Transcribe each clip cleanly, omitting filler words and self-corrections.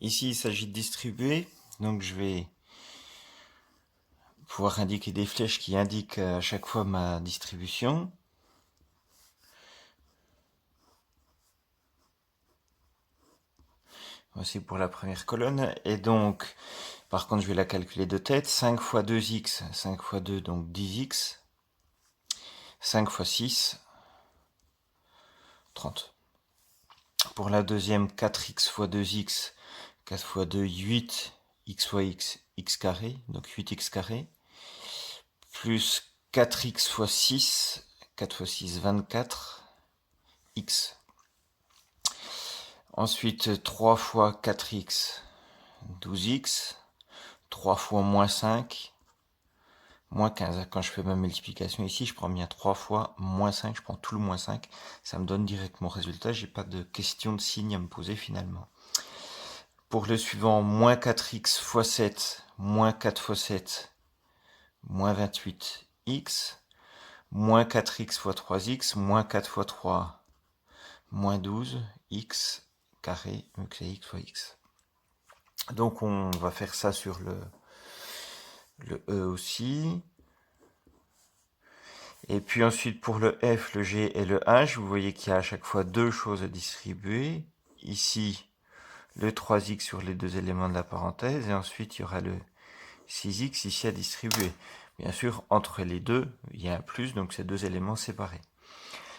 Ici, il s'agit de distribuer, donc je vais pouvoir indiquer des flèches qui indiquent à chaque fois ma distribution. Voici pour la première colonne. Et donc, par contre, je vais la calculer de tête. 5 fois 2x, 5 fois 2, donc 10x. 5 fois 6, 30. Pour la deuxième, 4x fois 2x, 4 fois 2, 8, x fois x, x carré, donc 8x carré. Plus 4x fois 6, 4 fois 6, 24, x. Ensuite, 3 fois 4x, 12x. 3 fois moins 5, moins 15. Quand je fais ma multiplication ici, je prends bien 3 fois moins 5, je prends tout le moins 5. Ça me donne direct mon résultat, j'ai pas de question de signe à me poser finalement. Pour le suivant, moins 4x fois 7, moins 4 fois 7, moins 28x. Moins 4x fois 3x, moins 4 fois 3, moins 12, x carré, vu que c'est x fois x. Donc on va faire ça sur le E aussi. Et puis ensuite pour le F, le G et le H, vous voyez qu'il y a à chaque fois deux choses à distribuer. Ici, le 3x sur les deux éléments de la parenthèse, et ensuite il y aura le 6x ici à distribuer. Bien sûr, entre les deux, il y a un plus, donc c'est deux éléments séparés.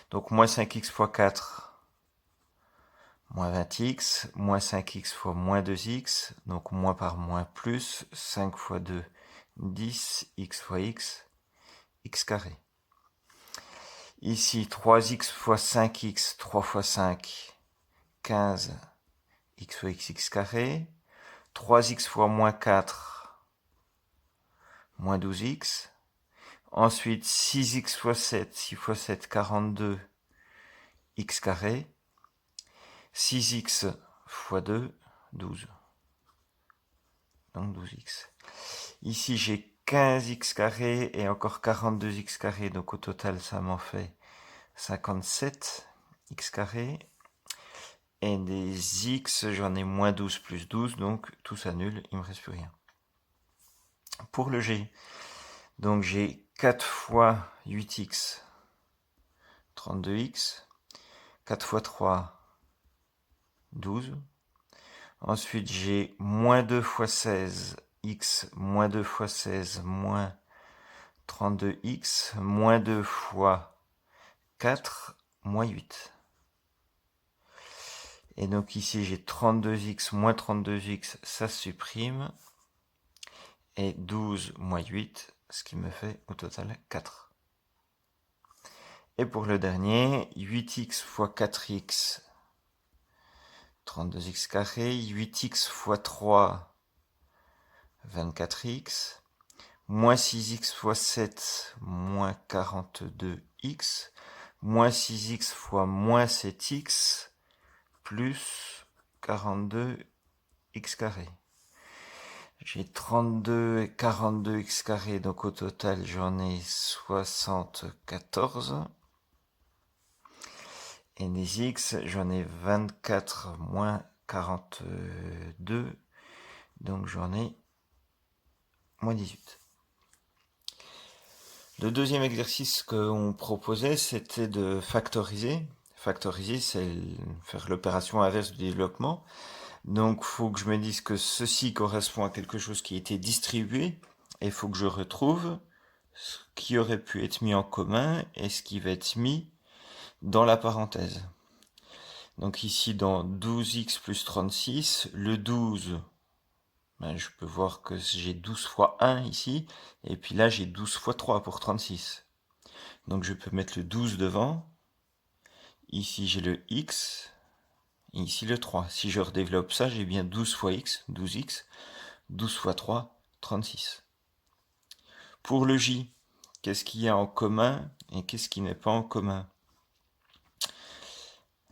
Donc moins 5x fois 4, moins 20x, moins 5x fois moins 2x, donc moins par moins plus, 5 fois 2, 10, x fois x, x carré. Ici, 3x fois 5x, 3 fois 5, 15, x fois x, x carré. 3x fois moins 4, moins 12x. Ensuite, 6x fois 7, 6 fois 7, 42, x carré. 6x fois 2, 12. Donc 12x. Ici, j'ai 15x carré et encore 42x carré. Donc au total, ça m'en fait 57 x carré. Et des x, j'en ai moins 12 plus 12, donc tout s'annule, il ne me reste plus rien. Pour le g, donc j'ai 4 fois 8x, 32x. 4 fois 3, 12. Ensuite, j'ai moins 2 fois 16, x, moins 2 fois 16, moins 32x, moins 2 fois 4, moins 8. Et donc ici, j'ai 32x, moins 32x, ça se supprime. Et 12 moins 8, ce qui me fait au total 4. Et pour le dernier, 8x fois 4x, 32x carré, 8x fois 3, 24x, moins 6x fois 7, moins 42x, moins 6x fois moins 7x, plus 42x carré. J'ai 32 et 42x carré, donc au total j'en ai 74. Et des x, j'en ai 24 moins 42, donc j'en ai moins 18. Le deuxième exercice qu'on proposait, c'était de factoriser. Factoriser, c'est faire l'opération inverse du développement. Donc, il faut que je me dise que ceci correspond à quelque chose qui a été distribué, et il faut que je retrouve ce qui aurait pu être mis en commun et ce qui va être mis dans la parenthèse. Donc ici, dans 12x plus 36, le 12, ben, je peux voir que j'ai 12 fois 1 ici, et puis là, j'ai 12 fois 3 pour 36. Donc je peux mettre le 12 devant. Ici, j'ai le x, et ici le 3. Si je redéveloppe ça, j'ai bien 12 fois x, 12x, 12 fois 3, 36. Pour le j, qu'est-ce qu'il y a en commun et qu'est-ce qui n'est pas en commun?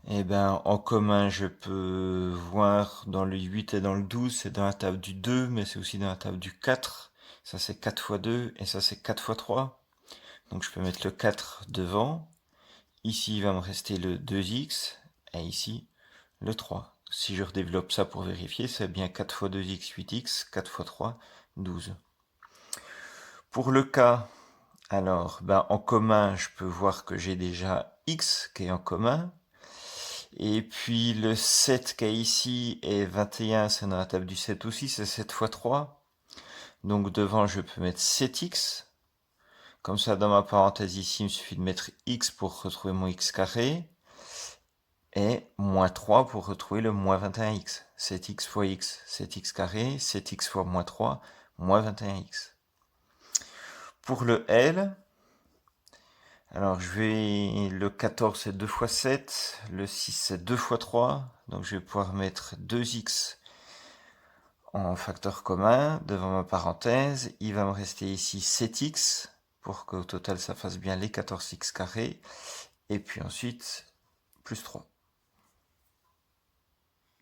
Eh bien, en commun, je peux voir dans le 8 et dans le 12, c'est dans la table du 2, mais c'est aussi dans la table du 4. Ça, c'est 4 fois 2, et ça, c'est 4 fois 3. Donc, je peux mettre le 4 devant. Ici, il va me rester le 2x, et ici, le 3. si je redéveloppe ça pour vérifier, c'est bien 4 fois 2x, 8x, 4 fois 3, 12. Pour le cas, alors, en commun, je peux voir que j'ai déjà x qui est en commun. Et puis le 7 qui est ici est 21, c'est dans la table du 7 aussi, c'est 7 fois 3. Donc devant, je peux mettre 7x. Comme ça, dans ma parenthèse ici, il me suffit de mettre x pour retrouver mon x carré. Et moins 3 pour retrouver le moins 21x. 7x fois x, 7x carré, 7x fois moins 3, moins 21x. Pour le L, alors le 14 c'est 2 fois 7, le 6 c'est 2 fois 3, donc je vais pouvoir mettre 2x en facteur commun devant ma parenthèse. Il va me rester ici 7x pour qu'au total ça fasse bien les 14x carrés. Et puis ensuite, plus 3.